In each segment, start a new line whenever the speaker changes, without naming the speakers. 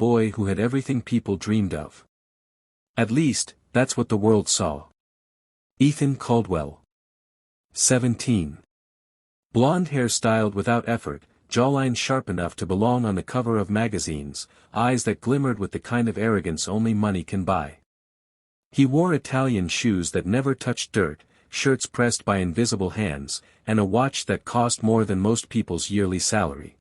boy who had everything people dreamed of. At least, that's what the world saw. Ethan Caldwell. 17. Blonde hair styled without effort, jawline sharp enough to belong on the cover of magazines, eyes that glimmered with the kind of arrogance only money can buy. He wore Italian shoes that never touched dirt, shirts pressed by invisible hands, and a watch that cost more than most people's yearly salary.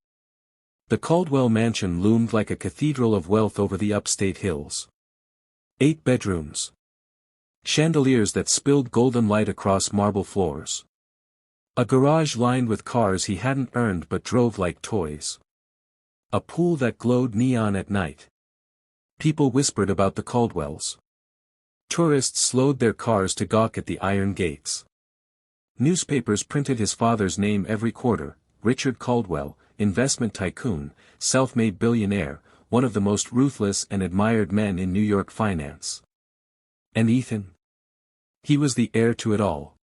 The Caldwell mansion loomed like a cathedral of wealth over the upstate hills. 8 bedrooms. Chandeliers that spilled golden light across marble floors. A garage lined with cars he hadn't earned but drove like toys. A pool that glowed neon at night. People whispered about the Caldwells. Tourists slowed their cars to gawk at the iron gates. Newspapers printed his father's name every quarter: Richard Caldwell, investment tycoon, self-made billionaire, one of the most ruthless and admired men in New York finance. And Ethan? He was the heir to it all.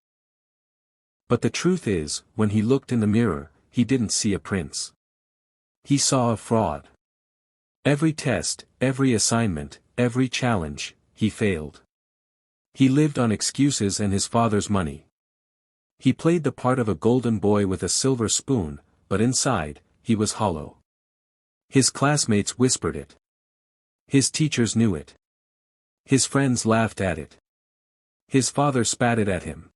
But the truth is, when he looked in the mirror, he didn't see a prince. He saw a fraud. Every test, every assignment, every challenge, he failed. He lived on excuses and his father's money. He played the part of a golden boy with a silver spoon, but inside, he was hollow. His classmates whispered it. His teachers knew it. His friends laughed at it. His father spat it at him.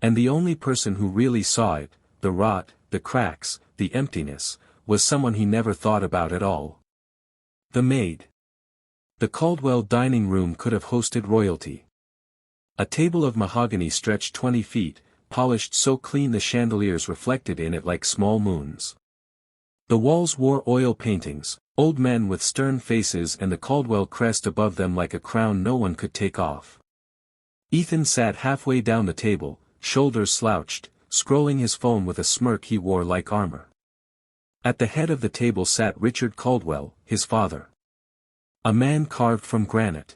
And the only person who really saw it, the rot, the cracks, the emptiness, was someone he never thought about at all. The maid. The Caldwell dining room could have hosted royalty. A table of mahogany stretched 20 feet, polished so clean the chandeliers reflected in it like small moons. The walls wore oil paintings, old men with stern faces and the Caldwell crest above them like a crown no one could take off. Ethan sat halfway down the table, shoulders slouched, scrolling his phone with a smirk he wore like armor. At the head of the table sat Richard Caldwell, his father. A man carved from granite.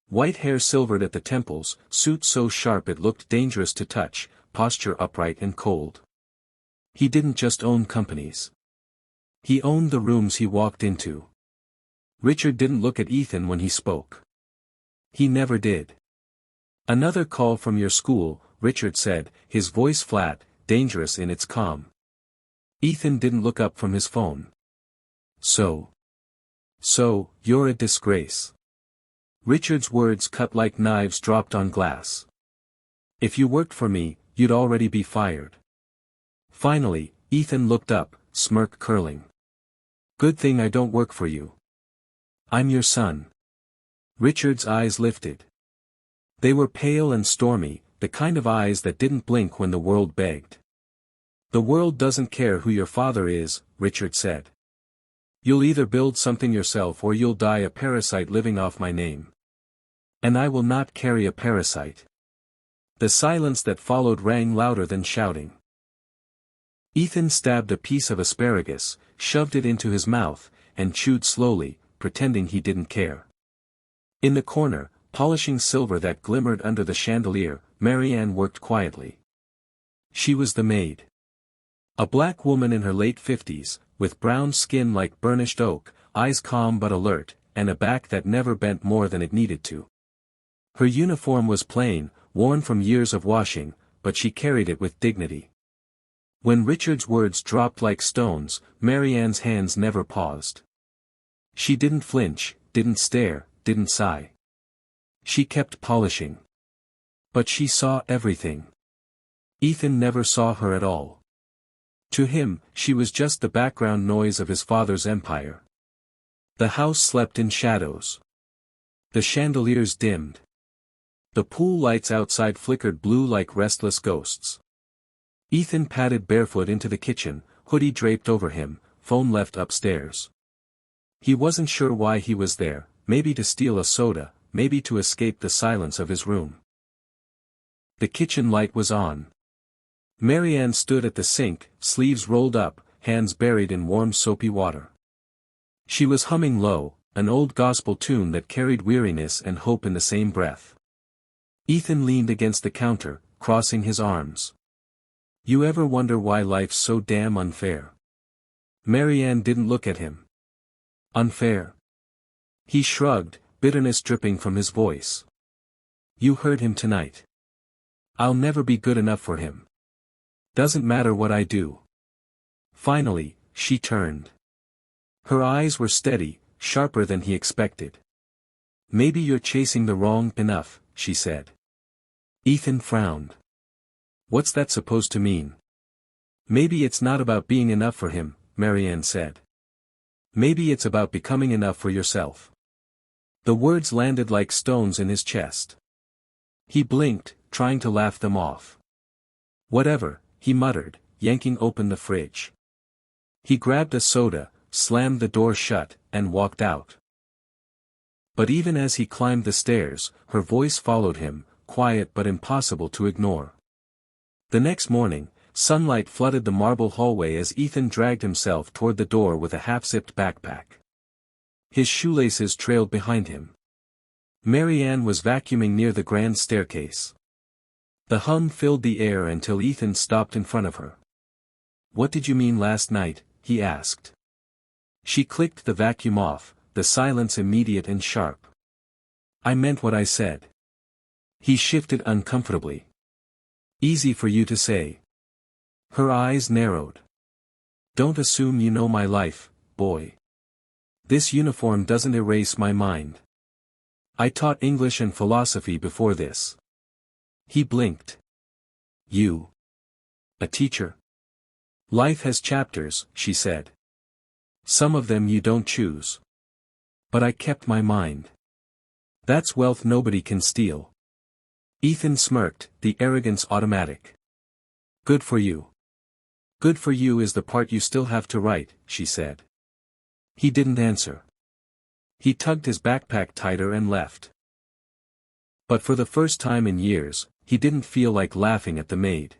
White hair silvered at the temples, suit so sharp it looked dangerous to touch, posture upright and cold. He didn't just own companies. He owned the rooms he walked into. Richard didn't look at Ethan when he spoke. He never did. "Another call from your school," Richard said, his voice flat, dangerous in its calm. Ethan didn't look up from his phone. So, you're a disgrace." Richard's words cut like knives dropped on glass. "If you worked for me, you'd already be fired." Finally, Ethan looked up, smirk curling. "Good thing I don't work for you. I'm your son." Richard's eyes lifted. They were pale and stormy, the kind of eyes that didn't blink when the world begged. "The world doesn't care who your father is," Richard said. "You'll either build something yourself or you'll die a parasite living off my name. And I will not carry a parasite." The silence that followed rang louder than shouting. Ethan stabbed a piece of asparagus, shoved it into his mouth, and chewed slowly, pretending he didn't care. In the corner, polishing silver that glimmered under the chandelier, Marianne worked quietly. She was the maid. A black woman in her late 50s, with brown skin like burnished oak, eyes calm but alert, and a back that never bent more than it needed to. Her uniform was plain, worn from years of washing, but she carried it with dignity. When Richard's words dropped like stones, Marianne's hands never paused. She didn't flinch, didn't stare, didn't sigh. She kept polishing. But she saw everything. Ethan never saw her at all. To him, she was just the background noise of his father's empire. The house slept in shadows. The chandeliers dimmed. The pool lights outside flickered blue like restless ghosts. Ethan padded barefoot into the kitchen, hoodie draped over him, phone left upstairs. He wasn't sure why he was there, maybe to steal a soda, maybe to escape the silence of his room. The kitchen light was on. Marianne stood at the sink, sleeves rolled up, hands buried in warm soapy water. She was humming low, an old gospel tune that carried weariness and hope in the same breath. Ethan leaned against the counter, crossing his arms. "You ever wonder why life's so damn unfair?" Marianne didn't look at him. Unfair. He shrugged, bitterness dripping from his voice. You heard him tonight. I'll never be good enough for him. Doesn't matter what I do. Finally, she turned. Her eyes were steady, sharper than he expected. Maybe you're chasing the wrong enough, she said. Ethan frowned. What's that supposed to mean? Maybe it's not about being enough for him, Marianne said. Maybe it's about becoming enough for yourself. The words landed like stones in his chest. He blinked, trying to laugh them off. Whatever, he muttered, yanking open the fridge. He grabbed a soda, slammed the door shut, and walked out. But even as he climbed the stairs, her voice followed him, quiet but impossible to ignore. The next morning, sunlight flooded the marble hallway as Ethan dragged himself toward the door with a half-zipped backpack. His shoelaces trailed behind him. Marianne was vacuuming near the grand staircase. The hum filled the air until Ethan stopped in front of her. What did you mean last night? He asked. She clicked the vacuum off, the silence immediate and sharp. I meant what I said. He shifted uncomfortably. Easy for you to say. Her eyes narrowed. Don't assume you know my life, boy. This uniform doesn't erase my mind. I taught English and philosophy before this. He blinked. You. A teacher? Life has chapters, she said. Some of them you don't choose. But I kept my mind. That's wealth nobody can steal. Ethan smirked, the arrogance automatic. Good for you. Good for you is the part you still have to write, she said. He didn't answer. He tugged his backpack tighter and left. But for the first time in years, he didn't feel like laughing at the maid.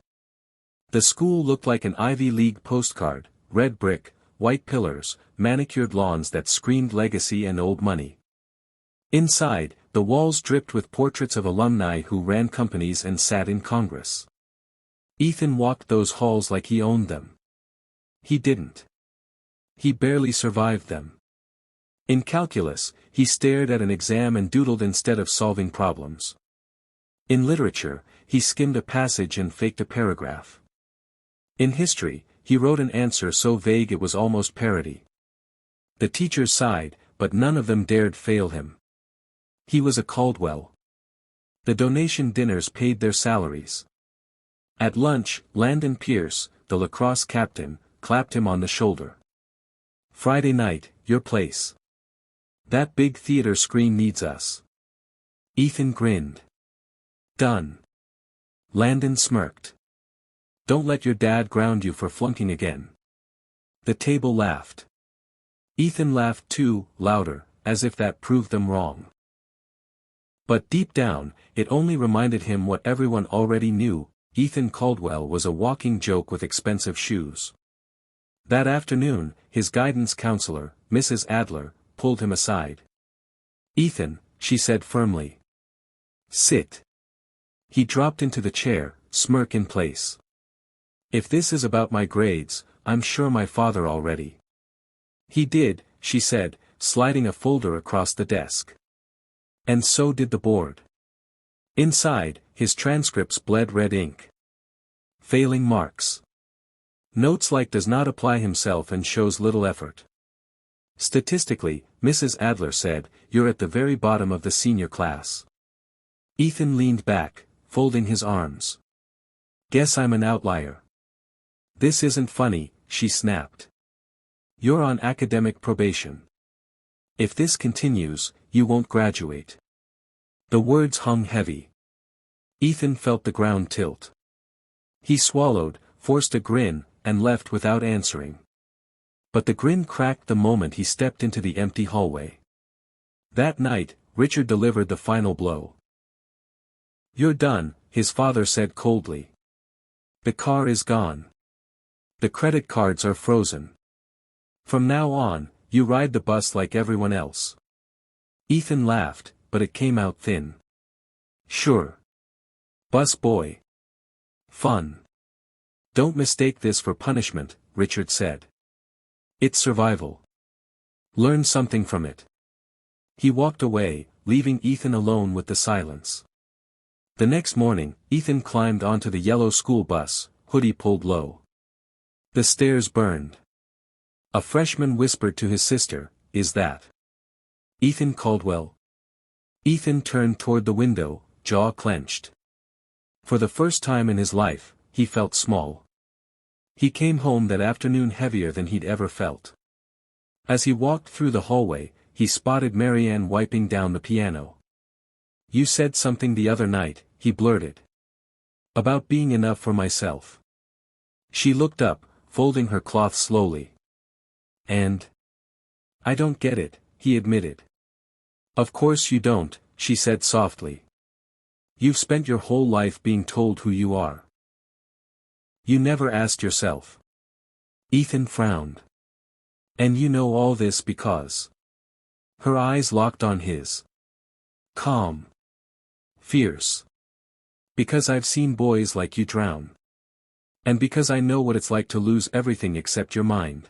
The school looked like an Ivy League postcard, red brick, white pillars, manicured lawns that screamed legacy and old money. Inside, the walls dripped with portraits of alumni who ran companies and sat in Congress. Ethan walked those halls like he owned them. He didn't. He barely survived them. In calculus, he stared at an exam and doodled instead of solving problems. In literature, he skimmed a passage and faked a paragraph. In history, he wrote an answer so vague it was almost parody. The teachers sighed, but none of them dared fail him. He was a Caldwell. The donation dinners paid their salaries. At lunch, Landon Pierce, the lacrosse captain, clapped him on the shoulder. Friday night, your place. That big theater screen needs us. Ethan grinned. Done. Landon smirked. Don't let your dad ground you for flunking again. The table laughed. Ethan laughed too, louder, as if that proved them wrong. But deep down, it only reminded him what everyone already knew, Ethan Caldwell was a walking joke with expensive shoes. That afternoon, his guidance counselor, Mrs. Adler, pulled him aside. Ethan, she said firmly. Sit. He dropped into the chair, smirk in place. If this is about my grades, I'm sure my father already. He did, she said, sliding a folder across the desk. And so did the board. Inside, his transcripts bled red ink. Failing marks. Notes like does not apply himself and shows little effort. Statistically, Mrs. Adler said, you're at the very bottom of the senior class. Ethan leaned back, folding his arms. Guess I'm an outlier. This isn't funny, she snapped. You're on academic probation. If this continues, you won't graduate. The words hung heavy. Ethan felt the ground tilt. He swallowed, forced a grin, and left without answering. But the grin cracked the moment he stepped into the empty hallway. That night, Richard delivered the final blow. You're done, his father said coldly. The car is gone. The credit cards are frozen. From now on, you ride the bus like everyone else. Ethan laughed, but it came out thin. Sure. Bus boy. Fun. Don't mistake this for punishment, Richard said. It's survival. Learn something from it. He walked away, leaving Ethan alone with the silence. The next morning, Ethan climbed onto the yellow school bus, hoodie pulled low. The stairs burned. A freshman whispered to his sister, "Is that Ethan Caldwell?" Ethan turned toward the window, jaw clenched. For the first time in his life, he felt small. He came home that afternoon heavier than he'd ever felt. As he walked through the hallway, he spotted Marianne wiping down the piano. "You said something the other night," he blurted. "About being enough for myself." She looked up, folding her cloth slowly. "And? I don't get it," he admitted. "Of course you don't," she said softly. "You've spent your whole life being told who you are. You never asked yourself." Ethan frowned. "And you know all this because—" Her eyes locked on his. Calm. Fierce. "Because I've seen boys like you drown. And because I know what it's like to lose everything except your mind.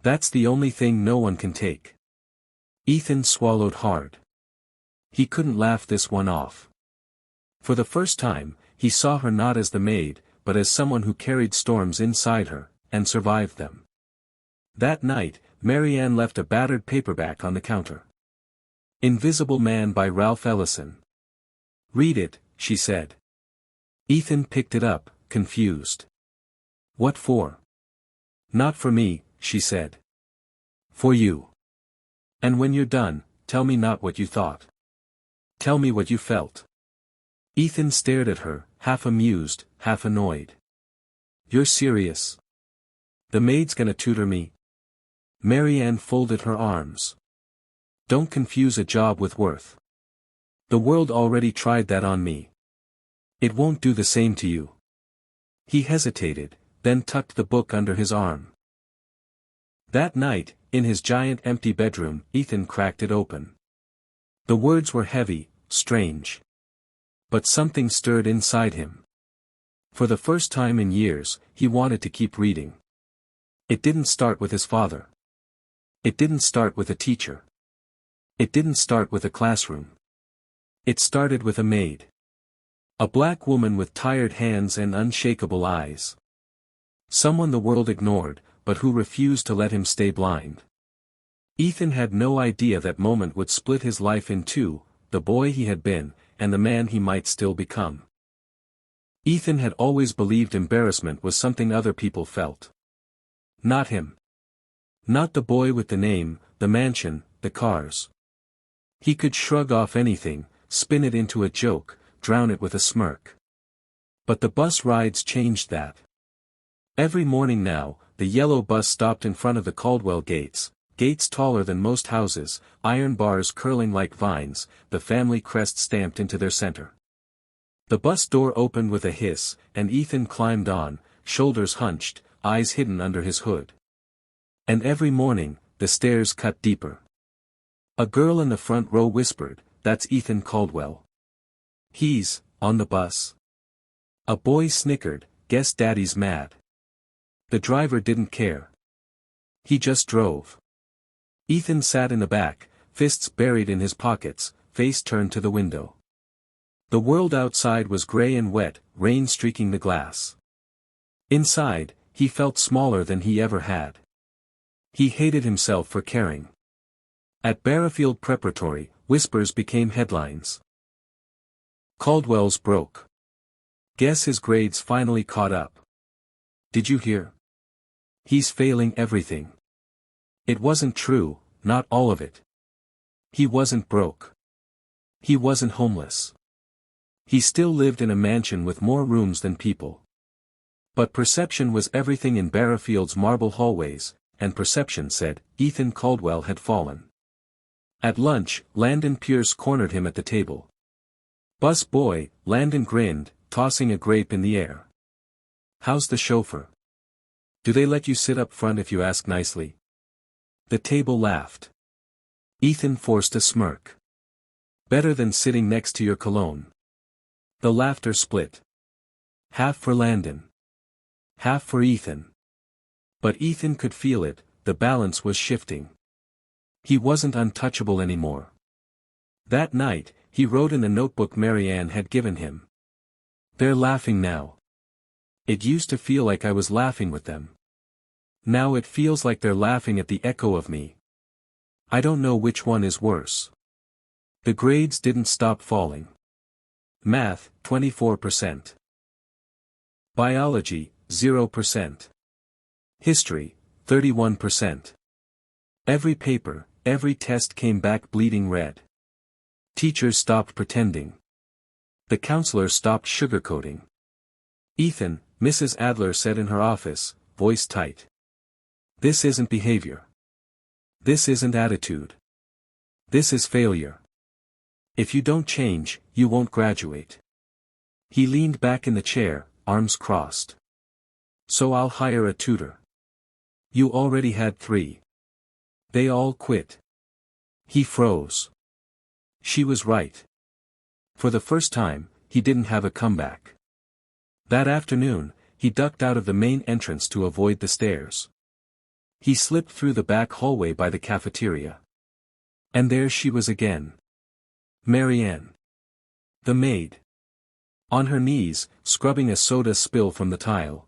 That's the only thing no one can take." Ethan swallowed hard. He couldn't laugh this one off. For the first time, he saw her not as the maid, but as someone who carried storms inside her, and survived them. That night, Marianne left a battered paperback on the counter. Invisible Man by Ralph Ellison. "Read it," she said. Ethan picked it up, confused. "What for?" "Not for me," she said. "For you. And when you're done, tell me not what you thought. Tell me what you felt." Ethan stared at her, half amused, half annoyed. "You're serious? The maid's gonna tutor me?" Marianne folded her arms. "Don't confuse a job with worth. The world already tried that on me. It won't do the same to you." He hesitated, then tucked the book under his arm. That night, in his giant empty bedroom, Ethan cracked it open. The words were heavy, strange. But something stirred inside him. For the first time in years, he wanted to keep reading. It didn't start with his father. It didn't start with a teacher. It didn't start with a classroom. It started with a maid. A black woman with tired hands and unshakable eyes. Someone the world ignored, but who refused to let him stay blind. Ethan had no idea that moment would split his life in two, the boy he had been, and the man he might still become. Ethan had always believed embarrassment was something other people felt. Not him. Not the boy with the name, the mansion, the cars. He could shrug off anything, spin it into a joke, drown it with a smirk. But the bus rides changed that. Every morning now, the yellow bus stopped in front of the Caldwell gates, gates taller than most houses, iron bars curling like vines, the family crest stamped into their center. The bus door opened with a hiss, and Ethan climbed on, shoulders hunched, eyes hidden under his hood. And every morning, the stairs cut deeper. A girl in the front row whispered, "That's Ethan Caldwell. He's on the bus." A boy snickered, "Guess Daddy's mad." The driver didn't care. He just drove. Ethan sat in the back, fists buried in his pockets, face turned to the window. The world outside was gray and wet, rain streaking the glass. Inside, he felt smaller than he ever had. He hated himself for caring. At Barrafield Preparatory, whispers became headlines. "Caldwell's broke. Guess his grades finally caught up. Did you hear? He's failing everything." It wasn't true, not all of it. He wasn't broke. He wasn't homeless. He still lived in a mansion with more rooms than people. But perception was everything in Barrafield's marble hallways, and perception said, Ethan Caldwell had fallen. At lunch, Landon Pierce cornered him at the table. "Bus boy," Landon grinned, tossing a grape in the air. "How's the chauffeur? Do they let you sit up front if you ask nicely?" The table laughed. Ethan forced a smirk. "Better than sitting next to your cologne." The laughter split. Half for Landon. Half for Ethan. But Ethan could feel it, the balance was shifting. He wasn't untouchable anymore. That night, he wrote in the notebook Marianne had given him. They're laughing now. It used to feel like I was laughing with them. Now it feels like they're laughing at the echo of me. I don't know which one is worse. The grades didn't stop falling. Math, 24%. Biology, 0%. History, 31%. Every paper, every test came back bleeding red. Teachers stopped pretending. The counselor stopped sugarcoating. Ethan, Mrs. Adler said in her office, voice tight. This isn't behavior. This isn't attitude. This is failure. If you don't change, you won't graduate. He leaned back in the chair, arms crossed. So I'll hire a tutor. You already had 3. They all quit. He froze. She was right. For the first time, he didn't have a comeback. That afternoon, he ducked out of the main entrance to avoid the stairs. He slipped through the back hallway by the cafeteria. And there she was again. Marianne. The maid. On her knees, scrubbing a soda spill from the tile.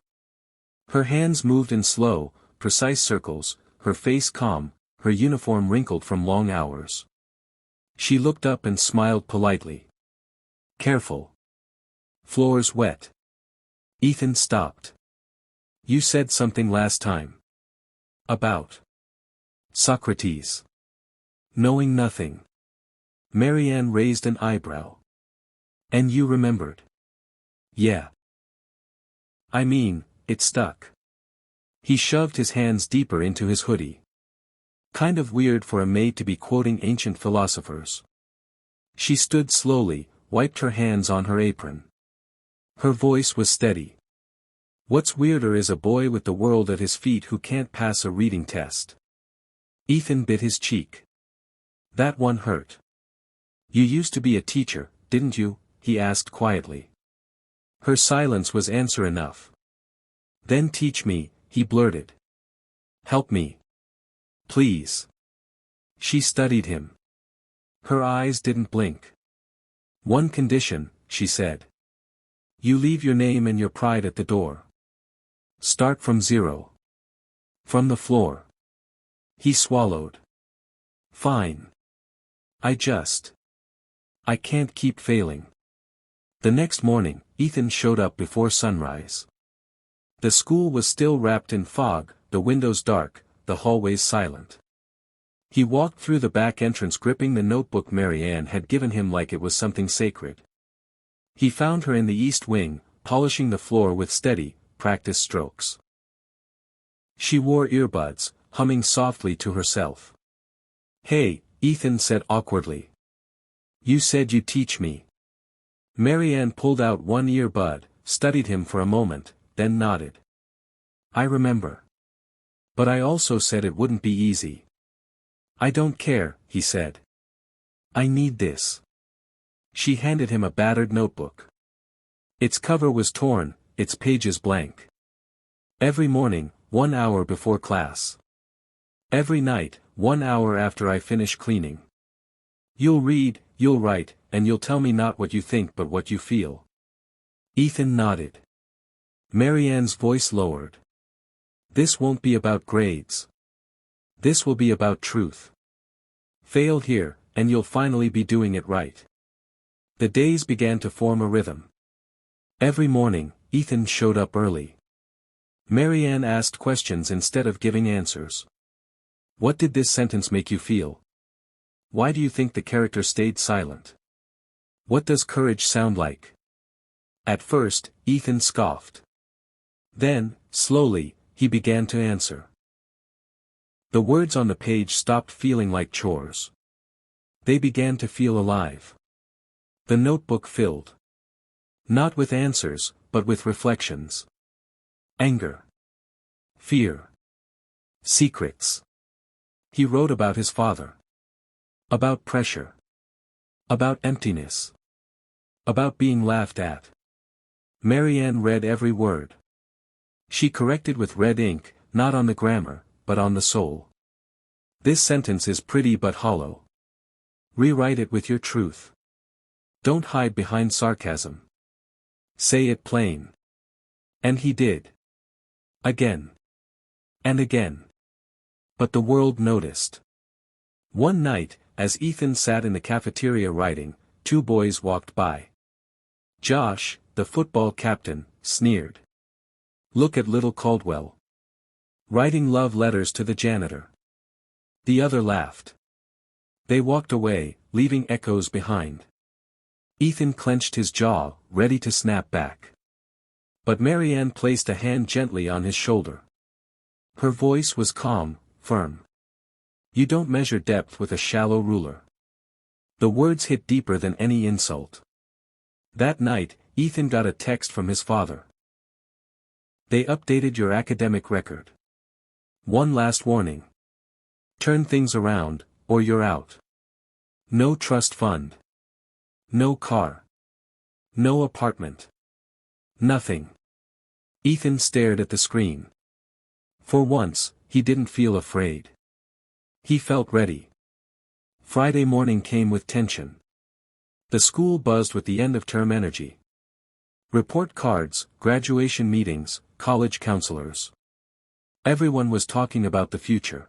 Her hands moved in slow, precise circles, her face calm, her uniform wrinkled from long hours. She looked up and smiled politely. Careful. Floor's wet. Ethan stopped. You said something last time. About Socrates. Knowing nothing. Marianne raised an eyebrow. And you remembered? Yeah. I mean, it stuck. He shoved his hands deeper into his hoodie. Kind of weird for a maid to be quoting ancient philosophers. She stood slowly, wiped her hands on her apron. Her voice was steady. What's weirder is a boy with the world at his feet who can't pass a reading test. Ethan bit his cheek. That one hurt. You used to be a teacher, didn't you? He asked quietly. Her silence was answer enough. Then teach me, he blurted. Help me. Please. She studied him. Her eyes didn't blink. One condition, she said. You leave your name and your pride at the door. Start from 0. From the floor. He swallowed. Fine. I can't keep failing. The next morning, Ethan showed up before sunrise. The school was still wrapped in fog, the windows dark, the hallways silent. He walked through the back entrance gripping the notebook Marianne had given him like it was something sacred. He found her in the east wing, polishing the floor with steady, practiced strokes. She wore earbuds, humming softly to herself. Hey, Ethan said awkwardly. You said you'd teach me. Marianne pulled out one earbud, studied him for a moment, then nodded. I remember. But I also said it wouldn't be easy. I don't care, he said. I need this. She handed him a battered notebook. Its cover was torn, its pages blank. Every morning, 1 hour before class. Every night, 1 hour after I finish cleaning. You'll read, you'll write, and you'll tell me not what you think but what you feel. Ethan nodded. Marianne's voice lowered. This won't be about grades. This will be about truth. Fail here, and you'll finally be doing it right. The days began to form a rhythm. Every morning, Ethan showed up early. Marianne asked questions instead of giving answers. What did this sentence make you feel? Why do you think the character stayed silent? What does courage sound like? At first, Ethan scoffed. Then, slowly, he began to answer. The words on the page stopped feeling like chores. They began to feel alive. The notebook filled. Not with answers, but with reflections. Anger. Fear. Secrets. He wrote about his father. About pressure. About emptiness. About being laughed at. Marianne read every word. She corrected with red ink, not on the grammar, but on the soul. This sentence is pretty but hollow. Rewrite it with your truth. Don't hide behind sarcasm. Say it plain. And he did. Again. And again. But the world noticed. One night, as Ethan sat in the cafeteria writing, two boys walked by. Josh, the football captain, sneered. "Look at little Caldwell. Writing love letters to the janitor." The other laughed. They walked away, leaving echoes behind. Ethan clenched his jaw, ready to snap back. But Marianne placed a hand gently on his shoulder. Her voice was calm, firm. "You don't measure depth with a shallow ruler." The words hit deeper than any insult. That night, Ethan got a text from his father. "They updated your academic record. One last warning. Turn things around, or you're out. No trust fund. No car. No apartment. Nothing." Ethan stared at the screen. For once, he didn't feel afraid. He felt ready. Friday morning came with tension. The school buzzed with the end-of-term energy. Report cards, graduation meetings, college counselors. Everyone was talking about the future.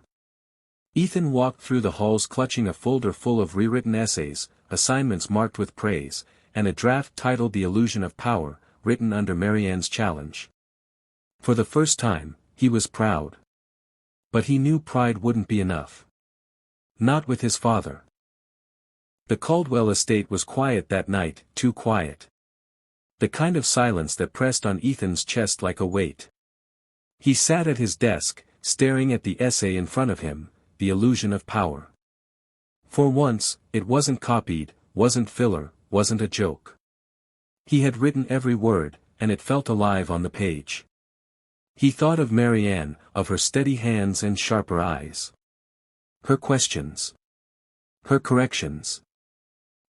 Ethan walked through the halls clutching a folder full of rewritten essays, assignments marked with praise, and a draft titled The Illusion of Power, written under Marianne's challenge. For the first time, he was proud. But he knew pride wouldn't be enough. Not with his father. The Caldwell estate was quiet that night, too quiet. The kind of silence that pressed on Ethan's chest like a weight. He sat at his desk, staring at the essay in front of him, The Illusion of Power. For once, it wasn't copied, wasn't filler, wasn't a joke. He had written every word, and it felt alive on the page. He thought of Marianne, of her steady hands and sharper eyes. Her questions. Her corrections.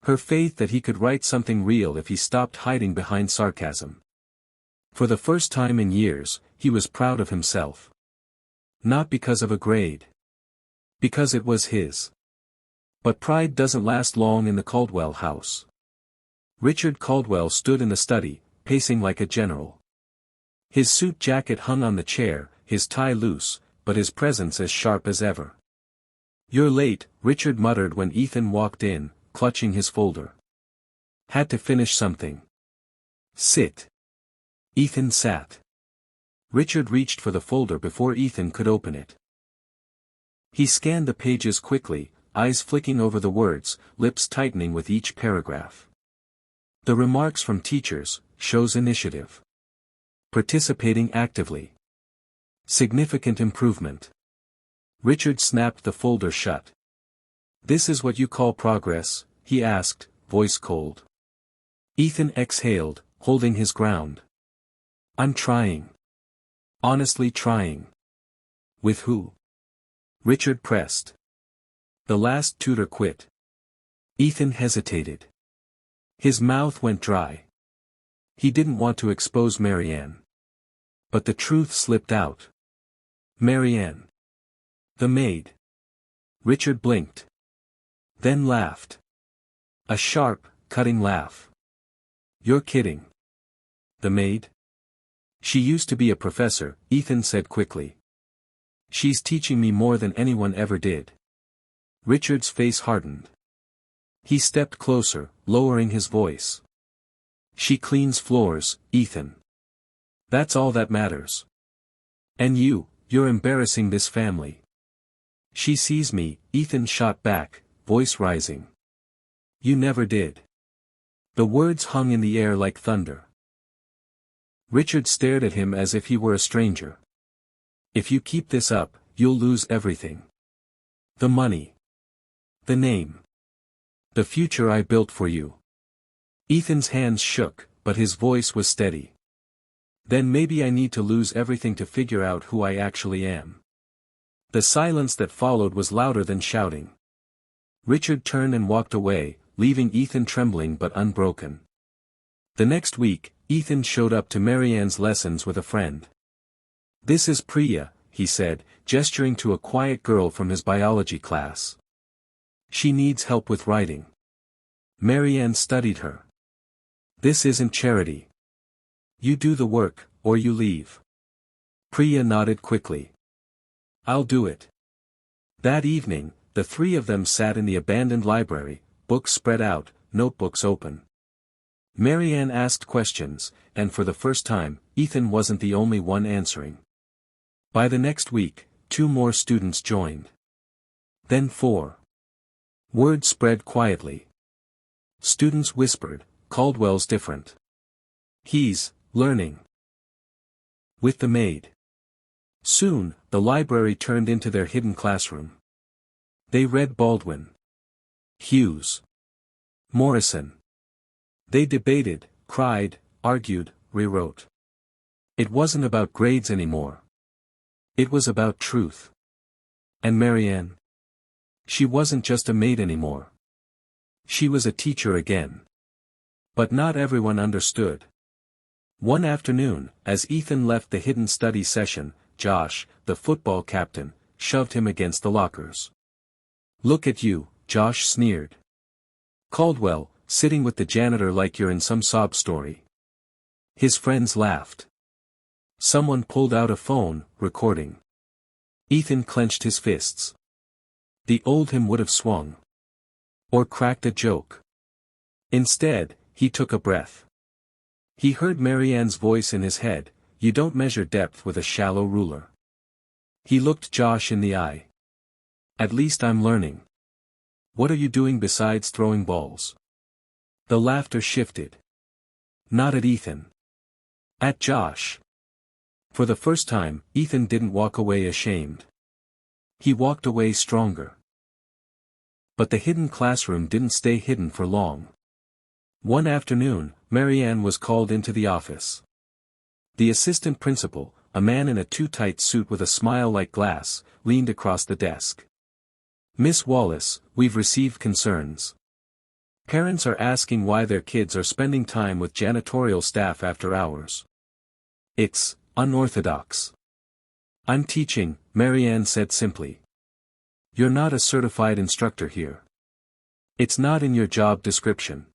Her faith that he could write something real if he stopped hiding behind sarcasm. For the first time in years, he was proud of himself. Not because of a grade. Because it was his. But pride doesn't last long in the Caldwell house. Richard Caldwell stood in the study, pacing like a general. His suit jacket hung on the chair, his tie loose, but his presence as sharp as ever. "You're late," Richard muttered when Ethan walked in, clutching his folder. "Had to finish something." "Sit." Ethan sat. Richard reached for the folder before Ethan could open it. He scanned the pages quickly, eyes flicking over the words, lips tightening with each paragraph. The remarks from teachers, shows initiative. Participating actively. Significant improvement. Richard snapped the folder shut. "This is what you call progress?" he asked, voice cold. Ethan exhaled, holding his ground. "I'm trying. Honestly trying." "With who?" Richard pressed. "The last tutor quit." Ethan hesitated. His mouth went dry. He didn't want to expose Marianne. But the truth slipped out. "Marianne. The maid." Richard blinked. Then laughed. A sharp, cutting laugh. "You're kidding." "The maid? She used to be a professor," Ethan said quickly. "She's teaching me more than anyone ever did." Richard's face hardened. He stepped closer, lowering his voice. "She cleans floors, Ethan. That's all that matters. And you're embarrassing this family." "She sees me," Ethan shot back, voice rising. "You never did." The words hung in the air like thunder. Richard stared at him as if he were a stranger. "If you keep this up, you'll lose everything. The money. The name. The future I built for you." Ethan's hands shook, but his voice was steady. "Then maybe I need to lose everything to figure out who I actually am." The silence that followed was louder than shouting. Richard turned and walked away, leaving Ethan trembling but unbroken. The next week, Ethan showed up to Marianne's lessons with a friend. "This is Priya," he said, gesturing to a quiet girl from his biology class. She needs help with writing. Marianne studied her. This isn't charity. You do the work, or you leave. Priya nodded quickly. I'll do it. That evening, the three of them sat in the abandoned library, books spread out, notebooks open. Marianne asked questions, and for the first time, Ethan wasn't the only one answering. By the next week, 2 more students joined. Then 4. Word spread quietly. Students whispered, Caldwell's different. He's learning. With the Maid. Soon, the library turned into their hidden classroom. They read Baldwin, Hughes, Morrison. They debated, cried, argued, rewrote. It wasn't about grades anymore. It was about truth. And Marianne? She wasn't just a maid anymore. She was a teacher again. But not everyone understood. One afternoon, as Ethan left the hidden study session, Josh, the football captain, shoved him against the lockers. Look at you, Josh sneered. Caldwell, sitting with the janitor like you're in some sob story. His friends laughed. Someone pulled out a phone, recording. Ethan clenched his fists. The old him would have swung. Or cracked a joke. Instead, he took a breath. He heard Marianne's voice in his head, you don't measure depth with a shallow ruler. He looked Josh in the eye. At least I'm learning. What are you doing besides throwing balls? The laughter shifted. Not at Ethan. At Josh. For the first time, Ethan didn't walk away ashamed. He walked away stronger. But the hidden classroom didn't stay hidden for long. One afternoon, Marianne was called into the office. The assistant principal, a man in a too-tight suit with a smile like glass, leaned across the desk. Miss Wallace, we've received concerns. Parents are asking why their kids are spending time with janitorial staff after hours. It's unorthodox. I'm teaching, Marianne said simply. You're not a certified instructor here. It's not in your job description.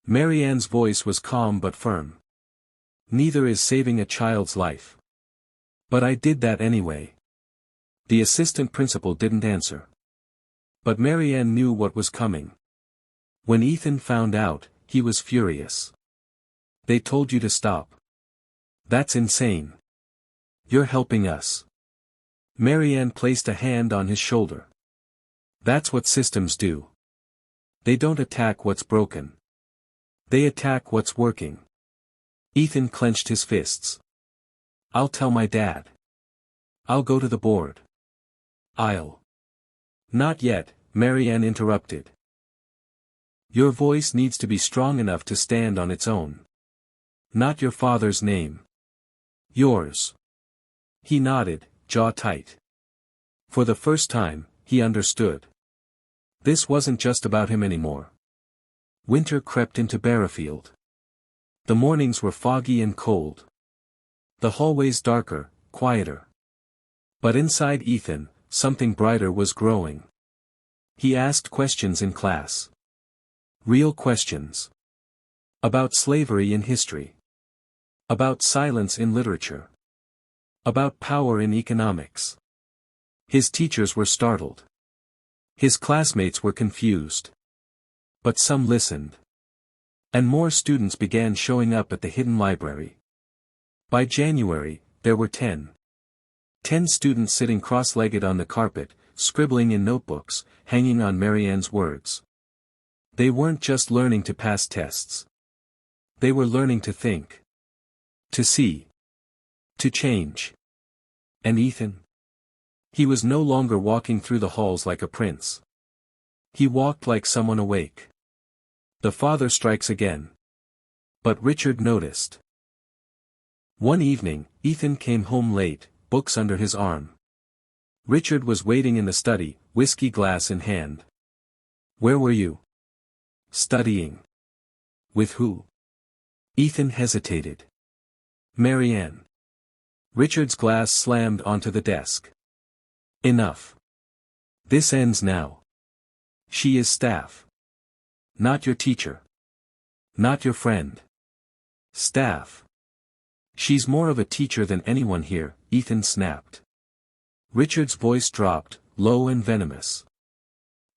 Marianne's voice was calm but firm. Neither is saving a child's life. But I did that anyway. The assistant principal didn't answer. But Marianne knew what was coming. When Ethan found out, he was furious. They told you to stop. That's insane. You're helping us. Marianne placed a hand on his shoulder. That's what systems do. They don't attack what's broken. They attack what's working. Ethan clenched his fists. I'll tell my dad. I'll go to the board. I'll. Not yet, Marianne interrupted. Your voice needs to be strong enough to stand on its own. Not your father's name. Yours. He nodded, jaw tight. For the first time, he understood. This wasn't just about him anymore. Winter crept into Barrafield. The mornings were foggy and cold. The hallways darker, quieter. But inside Ethan, something brighter was growing. He asked questions in class. Real questions. About slavery in history. About silence in literature. About power in economics. His teachers were startled. His classmates were confused. But some listened. And more students began showing up at the hidden library. By January, there were 10. 10 students sitting cross-legged on the carpet, scribbling in notebooks, hanging on Marianne's words. They weren't just learning to pass tests. They were learning to think. To see. To change. And Ethan? He was no longer walking through the halls like a prince. He walked like someone awake. The father strikes again. But Richard noticed. One evening, Ethan came home late, books under his arm. Richard was waiting in the study, whiskey glass in hand. Where were you? Studying. With who? Ethan hesitated. Marianne. Richard's glass slammed onto the desk. Enough. This ends now. She is staff. Not your teacher. Not your friend. Staff. She's more of a teacher than anyone here, Ethan snapped. Richard's voice dropped, low and venomous.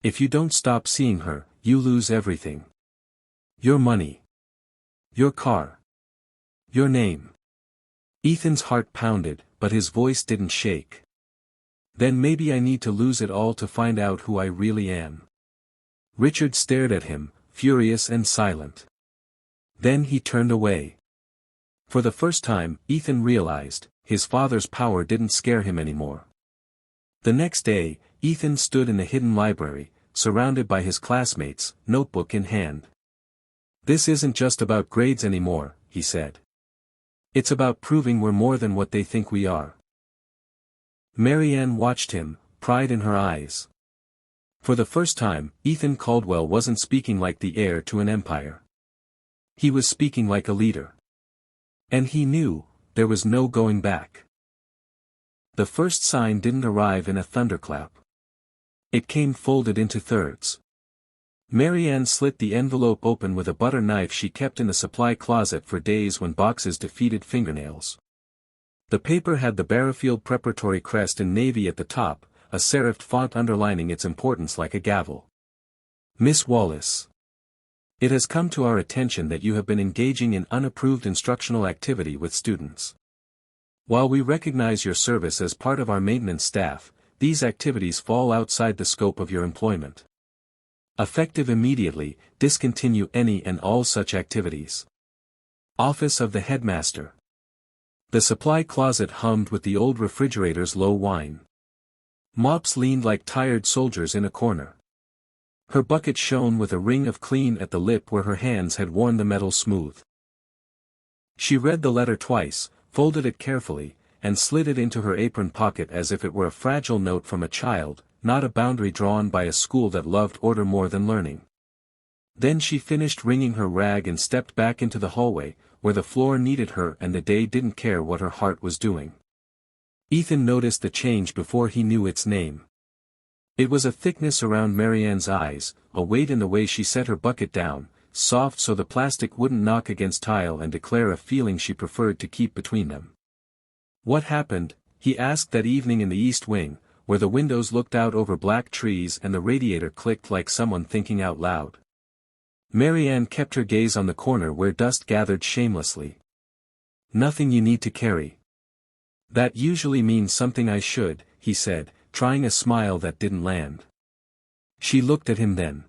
If you don't stop seeing her, you lose everything. Your money. Your car. Your name. Ethan's heart pounded, but his voice didn't shake. Then maybe I need to lose it all to find out who I really am. Richard stared at him, furious and silent. Then he turned away. For the first time, Ethan realized, his father's power didn't scare him anymore. The next day, Ethan stood in the hidden library, surrounded by his classmates, notebook in hand. This isn't just about grades anymore, he said. It's about proving we're more than what they think we are. Marianne watched him, pride in her eyes. For the first time, Ethan Caldwell wasn't speaking like the heir to an empire. He was speaking like a leader. And he knew, there was no going back. The first sign didn't arrive in a thunderclap. It came folded into thirds. Marianne slit the envelope open with a butter knife she kept in the supply closet for days when boxes defeated fingernails. The paper had the Barrafield Preparatory crest in navy at the top, a serifed font underlining its importance like a gavel. Miss Wallace. It has come to our attention that you have been engaging in unapproved instructional activity with students. While we recognize your service as part of our maintenance staff, these activities fall outside the scope of your employment. Effective immediately, discontinue any and all such activities. Office of the Headmaster. The supply closet hummed with the old refrigerator's low whine. Mops leaned like tired soldiers in a corner. Her bucket shone with a ring of clean at the lip where her hands had worn the metal smooth. She read the letter twice, folded it carefully, and slid it into her apron pocket as if it were a fragile note from a child, not a boundary drawn by a school that loved order more than learning. Then she finished wringing her rag and stepped back into the hallway, where the floor needed her and the day didn't care what her heart was doing. Ethan noticed the change before he knew its name. It was a thickness around Marianne's eyes, a weight in the way she set her bucket down, soft so the plastic wouldn't knock against tile and declare a feeling she preferred to keep between them. What happened? He asked that evening in the East Wing, where the windows looked out over black trees and the radiator clicked like someone thinking out loud. Marianne kept her gaze on the corner where dust gathered shamelessly. Nothing you need to carry. That usually means something I should, he said, trying a smile that didn't land. She looked at him then.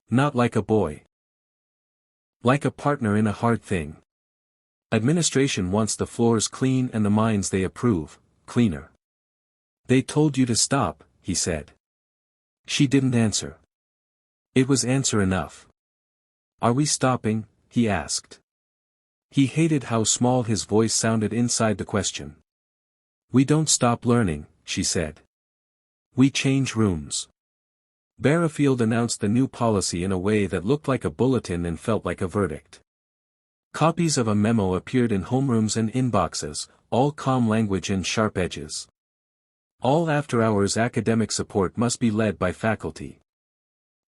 Not like a boy. Like a partner in a hard thing. Administration wants the floors clean and the minds they approve, cleaner. They told you to stop, he said. She didn't answer. It was answer enough. Are we stopping? He asked. He hated how small his voice sounded inside the question. We don't stop learning, she said. We change rooms. Barrafield announced the new policy in a way that looked like a bulletin and felt like a verdict. Copies of a memo appeared in homerooms and inboxes, all calm language and sharp edges. All after-hours academic support must be led by faculty.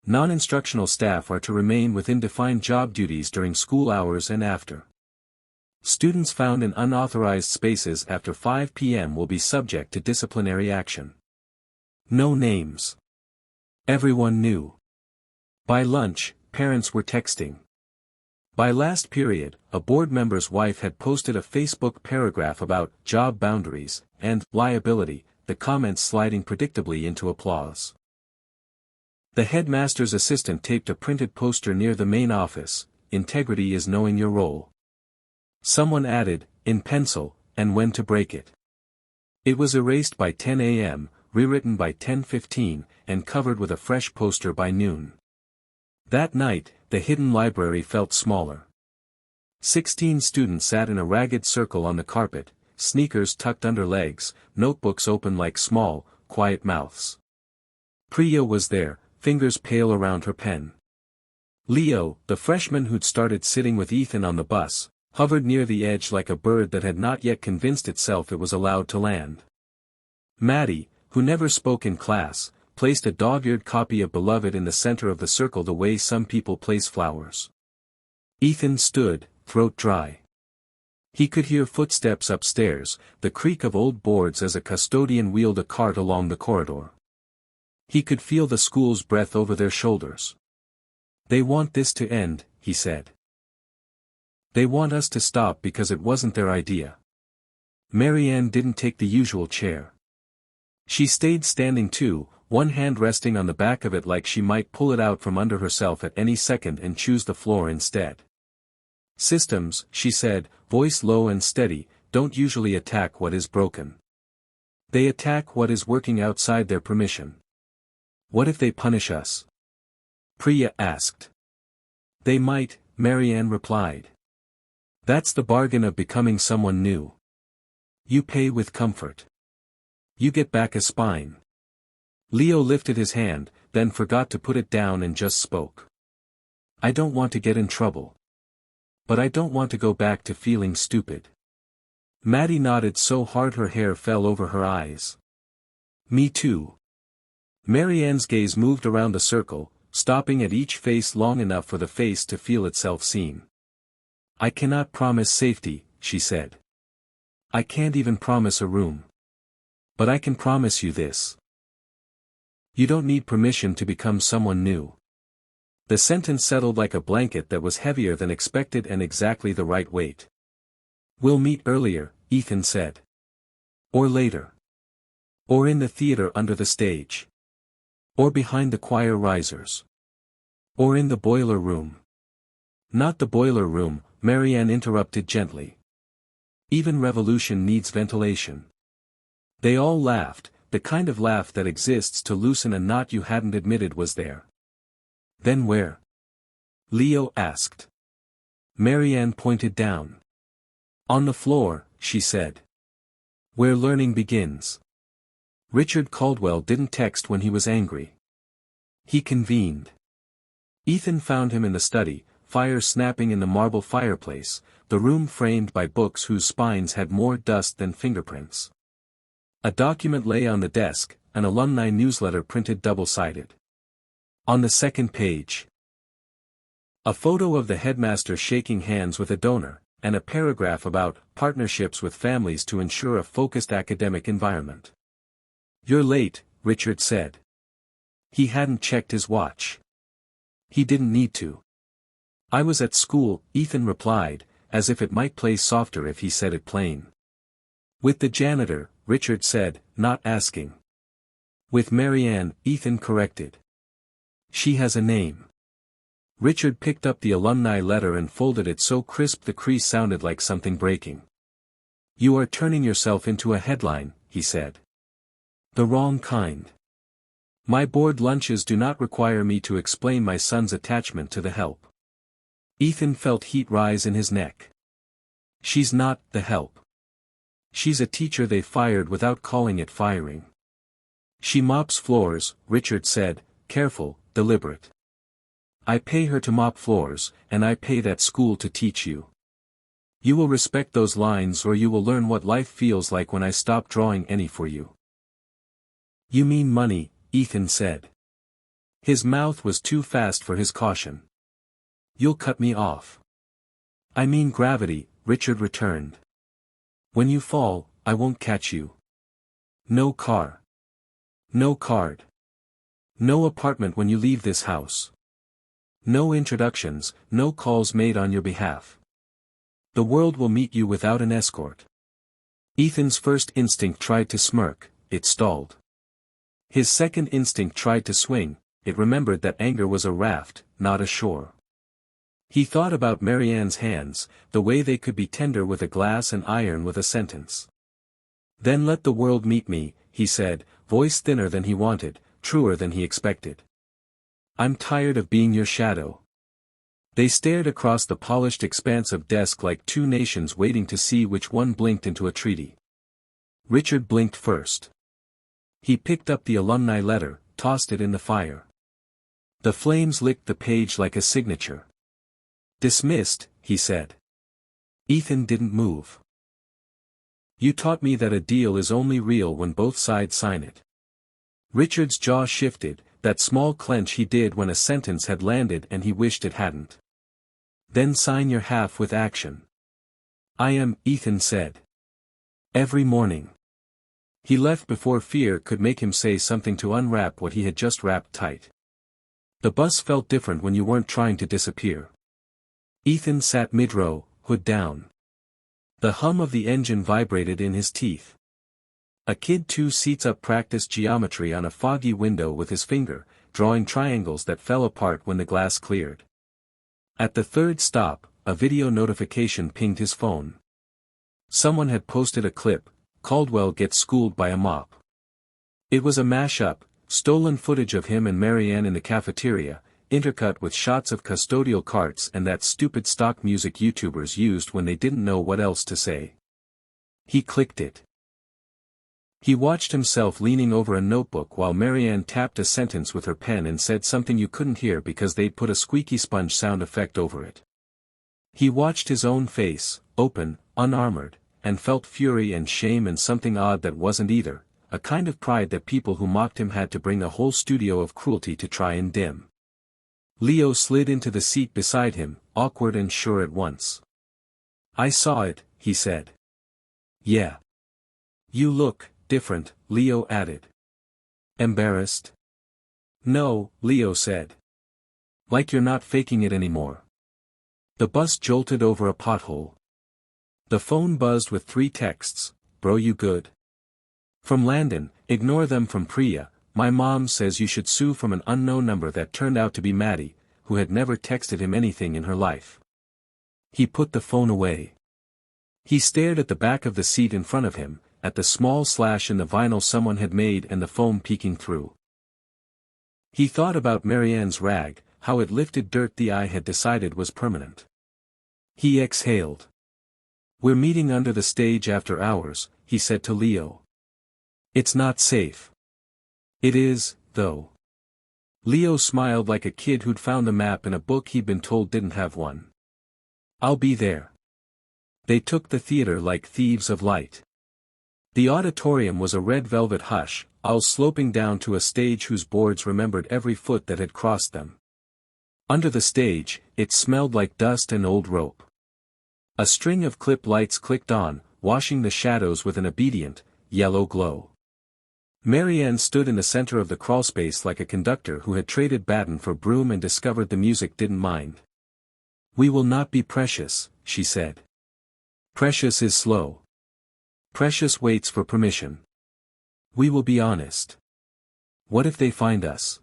Non-instructional staff are to remain within defined job duties during school hours and after. Students found in unauthorized spaces after 5 p.m. will be subject to disciplinary action. No names. Everyone knew. By lunch, parents were texting. By last period, a board member's wife had posted a Facebook paragraph about job boundaries and liability, the comments sliding predictably into applause. The headmaster's assistant taped a printed poster near the main office, "Integrity is knowing your role." Someone added, in pencil, "and when to break it." It was erased by 10 a.m., rewritten by 10:15, and covered with a fresh poster by noon. That night, the hidden library felt smaller. 16 students sat in a ragged circle on the carpet, sneakers tucked under legs, notebooks open like small, quiet mouths. Priya was there, fingers pale around her pen. Leo, the freshman who'd started sitting with Ethan on the bus, hovered near the edge like a bird that had not yet convinced itself it was allowed to land. Maddie, who never spoke in class, placed a dog-eared copy of Beloved in the center of the circle the way some people place flowers. Ethan stood, throat dry. He could hear footsteps upstairs, the creak of old boards as a custodian wheeled a cart along the corridor. He could feel the school's breath over their shoulders. "They want this to end," he said. "They want us to stop because it wasn't their idea." Marianne didn't take the usual chair. She stayed standing too, one hand resting on the back of it like she might pull it out from under herself at any second and choose the floor instead. "Systems," she said, voice low and steady, "don't usually attack what is broken. They attack what is working outside their permission." "What if they punish us?" Priya asked. "They might," Marianne replied. "That's the bargain of becoming someone new. You pay with comfort. You get back a spine." Leo lifted his hand, then forgot to put it down and just spoke. "I don't want to get in trouble. But I don't want to go back to feeling stupid." Maddie nodded so hard her hair fell over her eyes. "Me too." Marianne's gaze moved around the circle, stopping at each face long enough for the face to feel itself seen. "I cannot promise safety," she said. "I can't even promise a room. But I can promise you this. You don't need permission to become someone new." The sentence settled like a blanket that was heavier than expected and exactly the right weight. "We'll meet earlier," Ethan said. "Or later. Or in the theater under the stage. Or behind the choir risers. Or in the boiler room." "Not the boiler room," Marianne interrupted gently. "Even revolution needs ventilation." They all laughed, the kind of laugh that exists to loosen a knot you hadn't admitted was there. "Then where?" Leo asked. Marianne pointed down. "On the floor," she said. "Where learning begins." Richard Caldwell didn't text when he was angry. He convened. Ethan found him in the study, fire snapping in the marble fireplace, the room framed by books whose spines had more dust than fingerprints. A document lay on the desk, an alumni newsletter printed double-sided. On the second page, a photo of the headmaster shaking hands with a donor, and a paragraph about partnerships with families to ensure a focused academic environment. "You're late," Richard said. He hadn't checked his watch. He didn't need to. "I was at school," Ethan replied, as if it might play softer if he said it plain. "With the janitor," Richard said, not asking. "With Marianne," Ethan corrected. "She has a name." Richard picked up the alumni letter and folded it so crisp the crease sounded like something breaking. "You are turning yourself into a headline," he said. "The wrong kind. My board lunches do not require me to explain my son's attachment to the help." Ethan felt heat rise in his neck. "She's not the help. She's a teacher they fired without calling it firing. She mops floors," Richard said, careful, deliberate. "I pay her to mop floors, and I pay that school to teach you. You will respect those lines or you will learn what life feels like when I stop drawing any for you." "You mean money," Ethan said. His mouth was too fast for his caution. "You'll cut me off." "I mean gravity," Richard returned. "When you fall, I won't catch you. No car. No card. No apartment when you leave this house. No introductions, no calls made on your behalf. The world will meet you without an escort." Ethan's first instinct tried to smirk, it stalled. His second instinct tried to swing, it remembered that anger was a raft, not a shore. He thought about Marianne's hands, the way they could be tender with a glass and iron with a sentence. "Then let the world meet me," he said, voice thinner than he wanted, truer than he expected. "I'm tired of being your shadow." They stared across the polished expanse of desk like two nations waiting to see which one blinked into a treaty. Richard blinked first. He picked up the alumni letter, tossed it in the fire. The flames licked the page like a signature. "Dismissed," he said. Ethan didn't move. "You taught me that a deal is only real when both sides sign it. Richard's jaw shifted, that small clench he did when a sentence had landed and he wished it hadn't. Then sign your half with action. I am, Ethan said. Every morning. He left before fear could make him say something to unwrap what he had just wrapped tight. The bus felt different when you weren't trying to disappear. Ethan sat mid-row, hood down. The hum of the engine vibrated in his teeth. A kid 2 seats up practiced geometry on a foggy window with his finger, drawing triangles that fell apart when the glass cleared. At the third stop, a video notification pinged his phone. Someone had posted a clip, Caldwell gets schooled by a mop. It was a mashup, stolen footage of him and Marianne in the cafeteria, intercut with shots of custodial carts and that stupid stock music YouTubers used when they didn't know what else to say. He clicked it. He watched himself leaning over a notebook while Marianne tapped a sentence with her pen and said something you couldn't hear because they'd put a squeaky sponge sound effect over it. He watched his own face, open, unarmored, and felt fury and shame and something odd that wasn't either, a kind of pride that people who mocked him had to bring a whole studio of cruelty to try and dim. Leo slid into the seat beside him, awkward and sure at once. I saw it, he said. Yeah. You look different, Leo added. Embarrassed? No, Leo said. Like you're not faking it anymore. The bus jolted over a pothole. The phone buzzed with 3 texts, bro you good? From Landon, ignore them from Priya, my mom says you should sue from an unknown number that turned out to be Maddie, who had never texted him anything in her life. He put the phone away. He stared at the back of the seat in front of him, at the small slash in the vinyl someone had made and the foam peeking through. He thought about Marianne's rag, how it lifted dirt the eye had decided was permanent. He exhaled. We're meeting under the stage after hours, he said to Leo. It's not safe. It is, though. Leo smiled like a kid who'd found a map in a book he'd been told didn't have one. I'll be there. They took the theater like thieves of light. The auditorium was a red velvet hush, aisles sloping down to a stage whose boards remembered every foot that had crossed them. Under the stage, it smelled like dust and old rope. A string of clip lights clicked on, washing the shadows with an obedient, yellow glow. Marianne stood in the center of the crawlspace like a conductor who had traded baton for broom and discovered the music didn't mind. We will not be Precious, she said. Precious is slow. Precious waits for permission. We will be honest. What if they find us?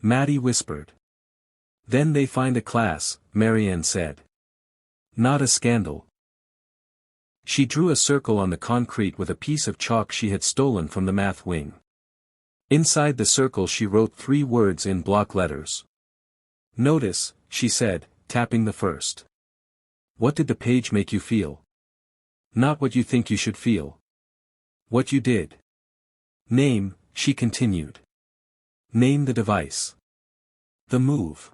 Maddie whispered. Then they find a class, Marianne said. Not a scandal. She drew a circle on the concrete with a piece of chalk she had stolen from the math wing. Inside the circle she wrote 3 words in block letters. Notice, she said, tapping the first. What did the page make you feel? Not what you think you should feel. What you did. Name, she continued. Name the device. The move.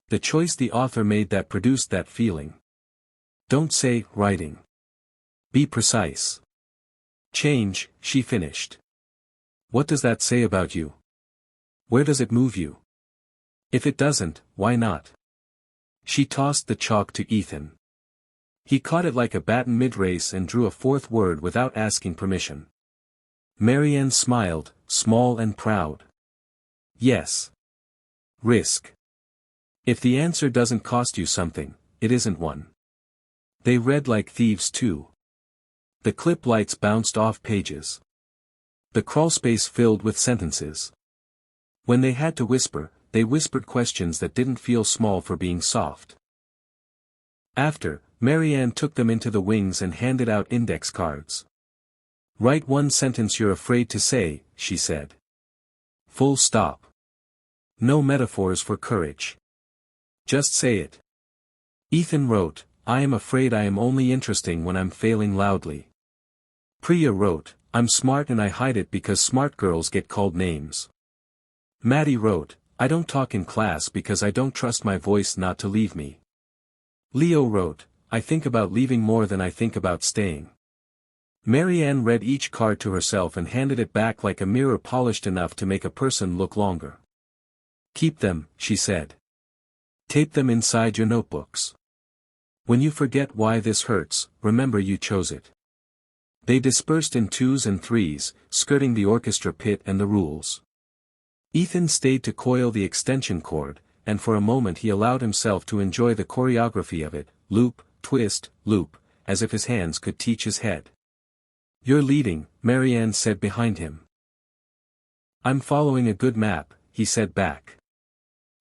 The choice the author made that produced that feeling. Don't say, writing. Be precise. Change, she finished. What does that say about you? Where does it move you? If it doesn't, why not? She tossed the chalk to Ethan. He caught it like a baton mid-race and drew a 4th word without asking permission. Marianne smiled, small and proud. Yes. Risk. If the answer doesn't cost you something, it isn't one. They read like thieves too. The clip lights bounced off pages. The crawlspace filled with sentences. When they had to whisper, they whispered questions that didn't feel small for being soft. After, Marianne took them into the wings and handed out index cards. Write 1 sentence you're afraid to say, she said. Full stop. No metaphors for courage. Just say it. Ethan wrote, I am afraid I am only interesting when I'm failing loudly. Priya wrote, I'm smart and I hide it because smart girls get called names. Maddie wrote, I don't talk in class because I don't trust my voice not to leave me. Leo wrote, I think about leaving more than I think about staying. Marianne read each card to herself and handed it back like a mirror polished enough to make a person look longer. "Keep them," she said. "Tape them inside your notebooks. When you forget why this hurts, remember you chose it." They dispersed in twos and threes, skirting the orchestra pit and the rules. Ethan stayed to coil the extension cord, and for a moment he allowed himself to enjoy the choreography of it, loop, twist, loop, as if his hands could teach his head. "You're leading," Marianne said behind him. "I'm following a good map," he said back.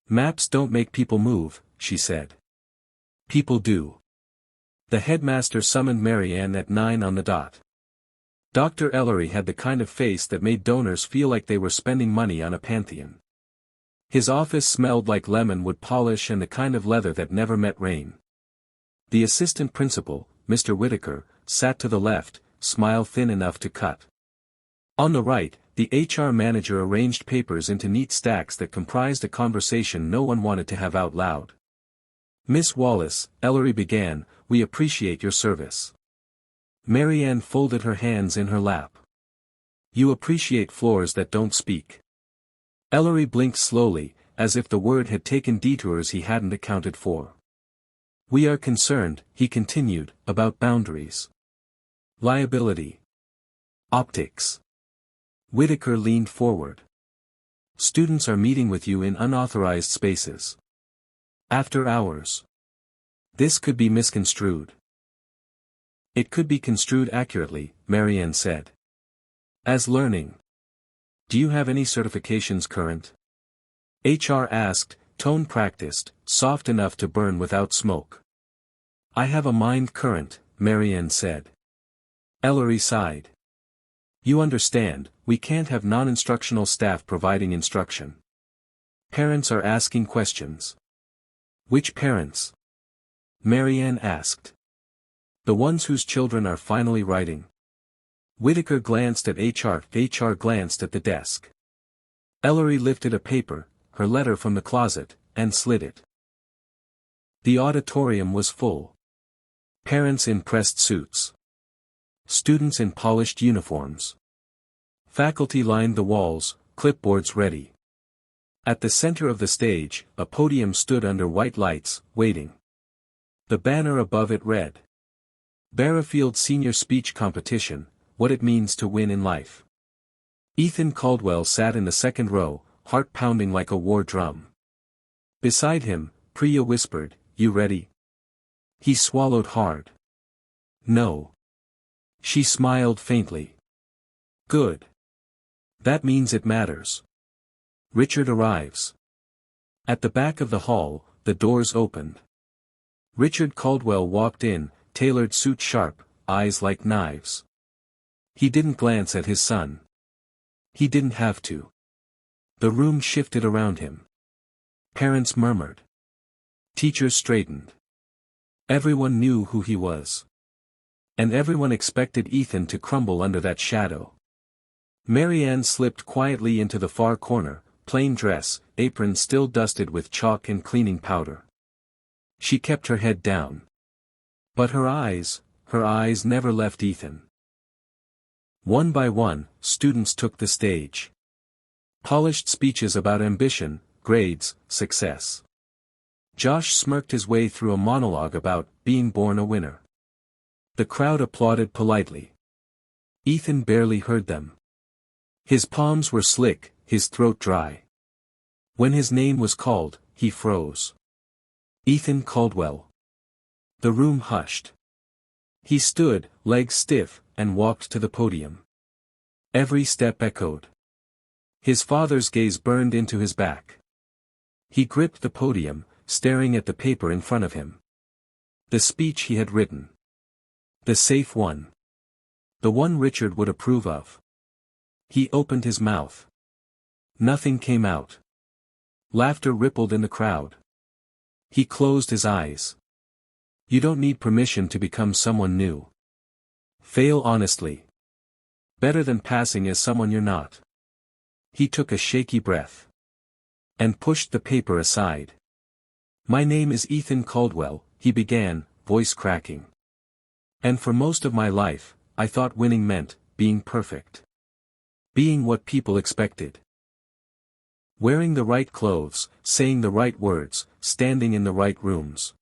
"Maps don't make people move," she said. "People do." The headmaster summoned Marianne at 9 on the dot. Dr. Ellery had the kind of face that made donors feel like they were spending money on a pantheon. His office smelled like lemon wood polish and the kind of leather that never met rain. The assistant principal, Mr. Whitaker, sat to the left, smile thin enough to cut. On the right, the HR manager arranged papers into neat stacks that comprised a conversation no one wanted to have out loud. "Miss Wallace," Ellery began, "we appreciate your service." Marianne folded her hands in her lap. "You appreciate floors that don't speak." Ellery blinked slowly, as if the word had taken detours he hadn't accounted for. "We are concerned," he continued, "about boundaries. Liability. Optics." Whitaker leaned forward. "Students are meeting with you in unauthorized spaces. After hours. This could be misconstrued." "It could be construed accurately," Marianne said. "As learning. Do you have any certifications current?" HR asked, tone practiced, soft enough to burn without smoke. "I have a mind current," Marianne said. Ellery sighed. "You understand, we can't have non-instructional staff providing instruction. Parents are asking questions." "Which parents?" Marianne asked. "The ones whose children are finally writing." Whitaker glanced at HR. HR glanced at the desk. Ellery lifted a paper, her letter from the closet, and slid it. The auditorium was full. Parents in pressed suits. Students in polished uniforms. Faculty lined the walls, clipboards ready. At the center of the stage, a podium stood under white lights, waiting. The banner above it read, "Barrafield Senior Speech Competition, What It Means to Win in Life." Ethan Caldwell sat in the second row, heart pounding like a war drum. Beside him, Priya whispered, "You ready?" He swallowed hard. "No." She smiled faintly. "Good. That means it matters." Richard arrives. At the back of the hall, the doors opened. Richard Caldwell walked in, tailored suit sharp, eyes like knives. He didn't glance at his son. He didn't have to. The room shifted around him. Parents murmured. Teachers straightened. Everyone knew who he was. And everyone expected Ethan to crumble under that shadow. Marianne slipped quietly into the far corner, plain dress, apron still dusted with chalk and cleaning powder. She kept her head down. But her eyes never left Ethan. One by one, students took the stage. Polished speeches about ambition, grades, success. Josh smirked his way through a monologue about being born a winner. The crowd applauded politely. Ethan barely heard them. His palms were slick, his throat dry. When his name was called, he froze. Ethan Caldwell. The room hushed. He stood, legs stiff, and walked to the podium. Every step echoed. His father's gaze burned into his back. He gripped the podium, staring at the paper in front of him. The speech he had written. The safe one. The one Richard would approve of. He opened his mouth. Nothing came out. Laughter rippled in the crowd. He closed his eyes. You don't need permission to become someone new. Fail honestly. Better than passing as someone you're not. He took a shaky breath. And pushed the paper aside. My name is Ethan Caldwell, he began, voice cracking. And for most of my life, I thought winning meant being perfect. Being what people expected. Wearing the right clothes, saying the right words, standing in the right rooms.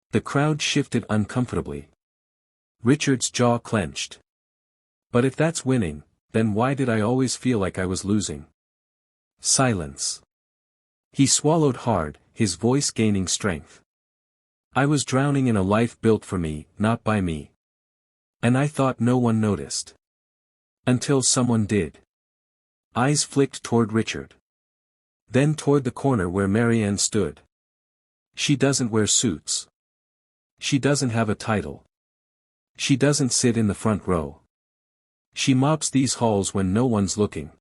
The crowd shifted uncomfortably. Richard's jaw clenched. But if that's winning, then why did I always feel like I was losing? Silence. He swallowed hard, his voice gaining strength. I was drowning in a life built for me, not by me. And I thought no one noticed. Until someone did. Eyes flicked toward Richard. Then toward the corner where Marianne stood. She doesn't wear suits. She doesn't have a title. She doesn't sit in the front row. She mops these halls when no one's looking.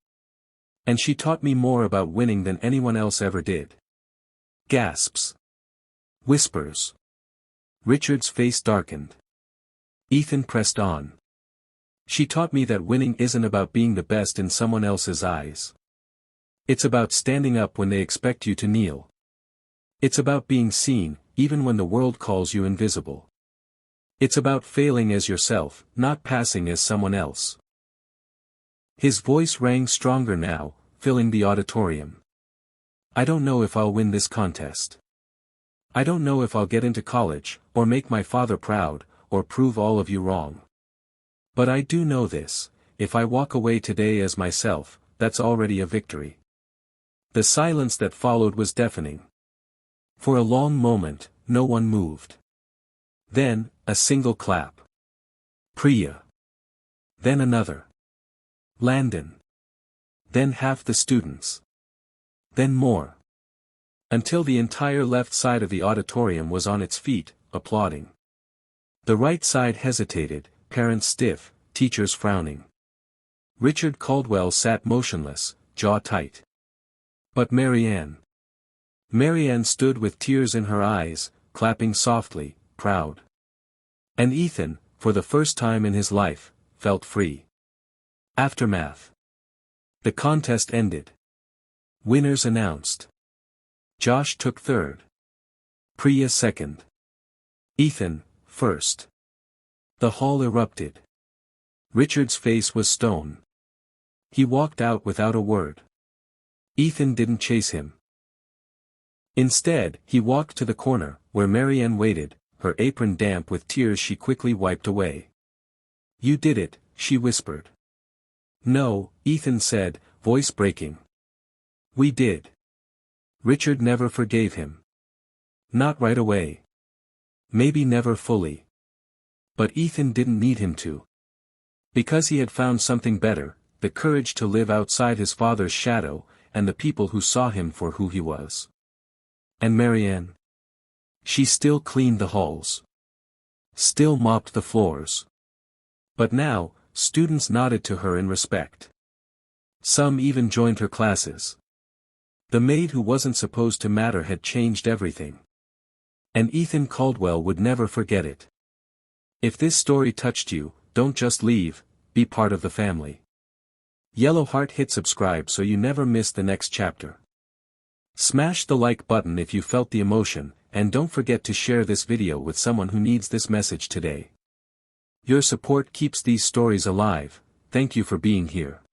And she taught me more about winning than anyone else ever did. Gasps. Whispers. Richard's face darkened. Ethan pressed on. She taught me that winning isn't about being the best in someone else's eyes. It's about standing up when they expect you to kneel. It's about being seen, even when the world calls you invisible. It's about failing as yourself, not passing as someone else. His voice rang stronger now, filling the auditorium. I don't know if I'll win this contest. I don't know if I'll get into college, or make my father proud, or prove all of you wrong. But I do know this, if I walk away today as myself, that's already a victory. The silence that followed was deafening. For a long moment, no one moved. Then, a single clap. Priya. Then another. Landon. Then half the students. Then more. Until the entire left side of the auditorium was on its feet, applauding. The right side hesitated, parents stiff, teachers frowning. Richard Caldwell sat motionless, jaw tight. But Marianne. Marianne stood with tears in her eyes, clapping softly, proud. And Ethan, for the first time in his life, felt free. Aftermath. The contest ended. Winners announced. Josh took third. Priya second. Ethan, first. The hall erupted. Richard's face was stone. He walked out without a word. Ethan didn't chase him. Instead, he walked to the corner, where Marianne waited, her apron damp with tears she quickly wiped away. You did it, she whispered. No, Ethan said, voice breaking. We did. Richard never forgave him. Not right away. Maybe never fully. But Ethan didn't need him to. Because he had found something better, the courage to live outside his father's shadow, and the people who saw him for who he was. And Marianne? She still cleaned the halls. Still mopped the floors. But now, students nodded to her in respect. Some even joined her classes. The maid who wasn't supposed to matter had changed everything. And Ethan Caldwell would never forget it. If this story touched you, don't just leave, be part of the family. Yellow heart, hit subscribe so you never miss the next chapter. Smash the like button if you felt the emotion, and don't forget to share this video with someone who needs this message today. Your support keeps these stories alive. Thank you for being here.